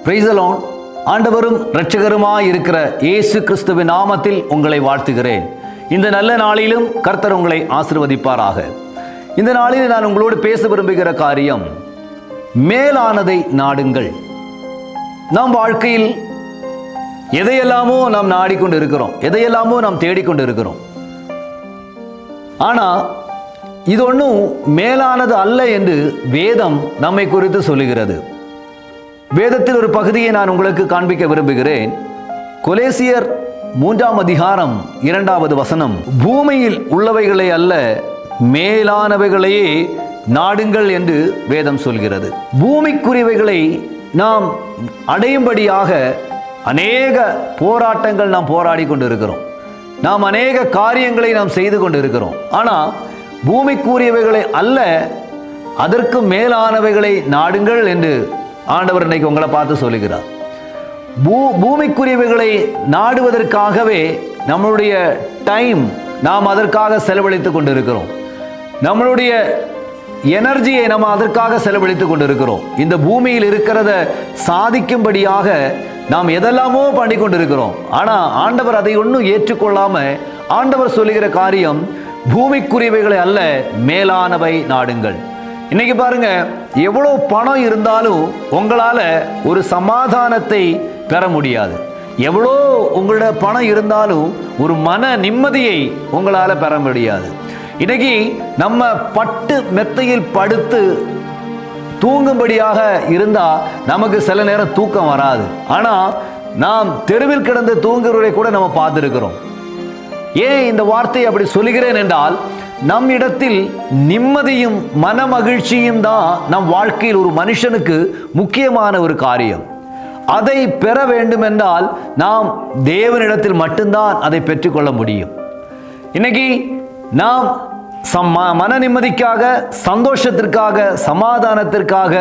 Praise the Lord. ஆண்டவரும் இரட்சகருமாய் இருக்கிற இயேசு கிறிஸ்துவின் நாமத்தில் உங்களை வாழ்த்துகிறேன். இந்த நல்ல நாளிலும் கர்த்தர் உங்களை ஆசீர்வதிப்பாராக. இந்த நாளில் நான் உங்களோடு பேச விரும்புகிற காரியம், மேலானதை நாடுங்கள். நாம் வாழ்க்கையில் எதையெல்லாமோ நாம் நாடிக்கொண்டு இருக்கிறோம், எதையெல்லாமோ நாம் தேடிக்கொண்டு இருக்கிறோம். ஆனால் இது ஒன்றும் மேலானது அல்ல என்று வேதம் நம்மை குறித்து சொல்லுகிறது. வேதத்தில் ஒரு பகுதியை நான் உங்களுக்கு காண்பிக்க விரும்புகிறேன். கொலேசியர் 3ஆம் அதிகாரம் 2வது வசனம், பூமியில் உள்ளவைகளை அல்ல மேலானவைகளையே நாடுங்கள் என்று வேதம் சொல்கிறது. பூமிக்குரியவைகளை நாம் அடையும்படியாக அநேக போராட்டங்கள் நாம் போராடி கொண்டு இருக்கிறோம். நாம் அநேக காரியங்களை நாம் செய்து கொண்டு இருக்கிறோம். ஆனால் பூமிக்குரியவைகளை அல்ல, அதற்கு மேலானவைகளை நாடுங்கள் என்று ஆண்டவர் இன்னைக்கு உங்களை பார்த்து சொல்லுகிறார். பூமிக்குரியவைகளை நாடுவதற்காகவே நம்மளுடைய டைம் நாம் அதற்காக செலவழித்துக் கொண்டிருக்கிறோம். நம்மளுடைய எனர்ஜியை நம்ம அதற்காக செலவழித்துக் கொண்டிருக்கிறோம். இந்த பூமியில் இருக்கிறத சாதிக்கும்படியாக நாம் எதெல்லாமோ பண்ணி கொண்டிருக்கிறோம். ஆனால் ஆண்டவர் அதை ஒன்றும் ஏற்றுக்கொள்ளாம ஆண்டவர் சொல்லுகிற காரியம், பூமிக்குரியவைகளை அல்ல மேலானவை நாடுங்கள். இன்னைக்கு பாருங்க, எவ்வளோ பணம் இருந்தாலும் உங்களால ஒரு சமாதானத்தை பெற முடியாது. எவ்வளோ உங்களோட பணம் இருந்தாலும் ஒரு மன நிம்மதியை உங்களால பெற முடியாது. இன்னைக்கு நம்ம பட்டு மெத்தையில் படுத்து தூங்கும்படியாக இருந்தா நமக்கு சில நேரம் தூக்கம் வராது. ஆனா நாம் தெருவில் கிடந்து தூங்குறவரை கூட நம்ம பார்த்துருக்கிறோம். ஏன் இந்த வார்த்தையை அப்படி சொல்லுகிறேன் என்றால், நம் இடத்தில் நிம்மதியும் மன மகிழ்ச்சியும் தான் நம் வாழ்க்கையில் ஒரு மனுஷனுக்கு முக்கியமான ஒரு காரியம். அதை பெற வேண்டும் என்றால் நாம் தேவனிடத்தில் மட்டும்தான் அதை பெற்றுக்கொள்ள முடியும். இன்னைக்கு நாம் மன நிம்மதிக்காக, சந்தோஷத்திற்காக, சமாதானத்திற்காக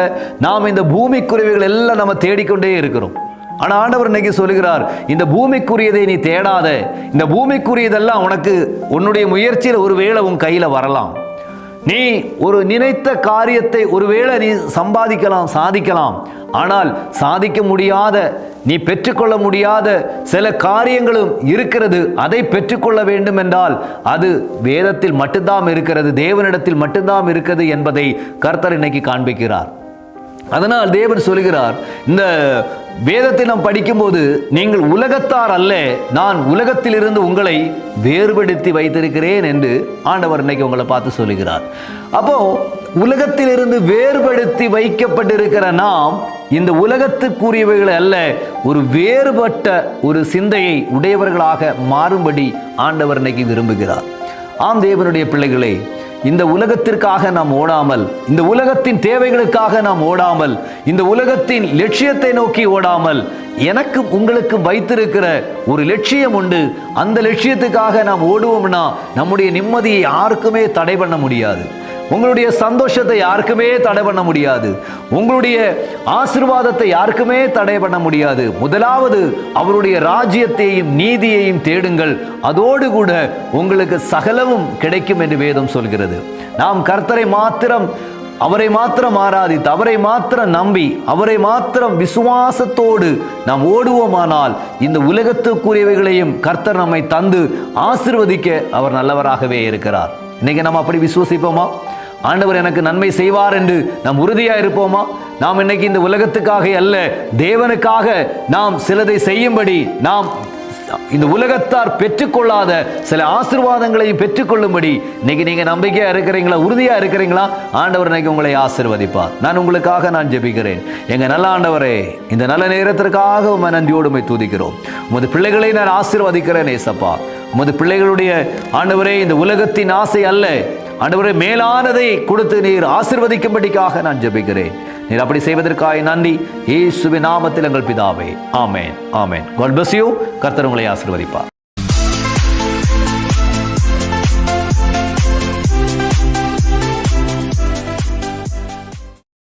நாம் இந்த பூமிக்குரியவைகள் எல்லாம் நம்ம தேடிக்கொண்டே இருக்கிறோம். ஆனால் ஆண்டவர் இன்னைக்கு சொல்லுகிறார், இந்த பூமிக்குரியதை நீ தேடாத. இந்த பூமிக்குரியதெல்லாம் உனக்கு உன்னுடைய முயற்சியில் ஒருவேளை உன் கையில் வரலாம். நீ ஒரு நினைத்த காரியத்தை ஒருவேளை நீ சம்பாதிக்கலாம், சாதிக்கலாம். ஆனால் சாதிக்க முடியாத, நீ பெற்றுக்கொள்ள முடியாத சில காரியங்களும் இருக்கிறது. அதை பெற்றுக்கொள்ள வேண்டும் என்றால் அது வேதத்தில் மட்டும்தான் இருக்கிறது, தேவனிடத்தில் மட்டும்தான் இருக்கிறது என்பதை கர்த்தர் இன்னைக்கு காண்பிக்கிறார். அதனால் தேவன் சொல்கிறார், இந்த வேதத்தை நாம் படிக்கும்போது, நீங்கள் உலகத்தார் அல்ல, நான் உலகத்திலிருந்து உங்களை வேறுபடுத்தி வைத்திருக்கிறேன் என்று ஆண்டவர் இன்னைக்கு உங்களை பார்த்து சொல்லுகிறார். அப்போ உலகத்திலிருந்து வேறுபடுத்தி வைக்கப்பட்டிருக்கிற நாம் இந்த உலகத்துக்குரியவைகளை அல்ல, ஒரு வேறுபட்ட ஒரு சிந்தையை உடையவர்களாக மாறும்படி ஆண்டவர் இன்னைக்கு விரும்புகிறார். ஆம் தேவனுடைய பிள்ளைகளே, இந்த உலகத்திற்காக நாம் ஓடாமல், இந்த உலகத்தின் தேவைகளுக்காக நாம் ஓடாமல், இந்த உலகத்தின் லட்சியத்தை நோக்கி ஓடாமல், எனக்கு உங்களுக்கு வைத்திருக்கிற ஒரு லட்சியம் உண்டு. அந்த லட்சியத்துக்காக நாம் ஓடுவோம்னா நம்முடைய நிம்மதியை யாருக்குமே தடை பண்ண முடியாது. உங்களுடைய சந்தோஷத்தை யாருக்குமே தடை பண்ண முடியாது. உங்களுடைய ஆசீர்வாதத்தை யாருக்குமே தடை பண்ண முடியாது. முதலாவது அவருடைய ராஜ்யத்தையும் நீதியையும் தேடுங்கள், அதோடு கூட உங்களுக்கு சகலமும் கிடைக்கும் என்று வேதம் சொல்கிறது. நாம் கர்த்தரை மாத்திரம், அவரை மாத்திரம் ஆராதித்து, அவரை மாத்திரம் நம்பி, அவரை மாத்திரம் விசுவாசத்தோடு நாம் ஓடுவோமானால் இந்த உலகத்துக்குரியவைகளையும் கர்த்தர் நம்மை தந்து ஆசீர்வதிக்க அவர் நல்லவராகவே இருக்கிறார். இன்னைக்கு நம்ம அப்படி விசுவசிப்போமா? ஆண்டவர் எனக்கு நன்மை செய்வார் என்று நாம் உறுதியாக இருப்போமா? நாம் இன்னைக்கு இந்த உலகத்துக்காக அல்ல, தேவனுக்காக நாம் சிலதை செய்யும்படி, நாம் இந்த உலகத்தார் பெற்றுக்கொள்ளாத சில ஆசீர்வாதங்களையும் பெற்றுக்கொள்ளும்படி இன்னைக்கு நீங்க நம்பிக்கையா இருக்கிறீங்களா, உறுதியா இருக்கிறீங்களா? ஆண்டவர் இன்னைக்கு உங்களை ஆசீர்வதிப்பார். நான் உங்களுக்காக நான் ஜெபிக்கிறேன். எங்க நல்ல ஆண்டவரே, இந்த நல்ல நேரத்திற்காக உம்மை நன்றியோடு உம்மை துதிக்கிறோம். உமது பிள்ளைகளை நான் ஆசீர்வதிக்கிறேன் ஏசப்பா. உமது பிள்ளைகளுடைய ஆண்டவரே, இந்த உலகத்தின் ஆசை அல்ல ஆண்டவரே, மேலானதை கொடுத்து நீர் ஆசீர்வதிக்கும்படிக்காக நான் ஜெபிக்கிறேன். நீர் அப்படி செய்வதற்காக நன்றி. இயேசுவின் நாமத்தில் எங்கள் பிதாவே, ஆமென், ஆமென். God bless you. கர்த்தர் உங்களை ஆசீர்வதிப்பார்.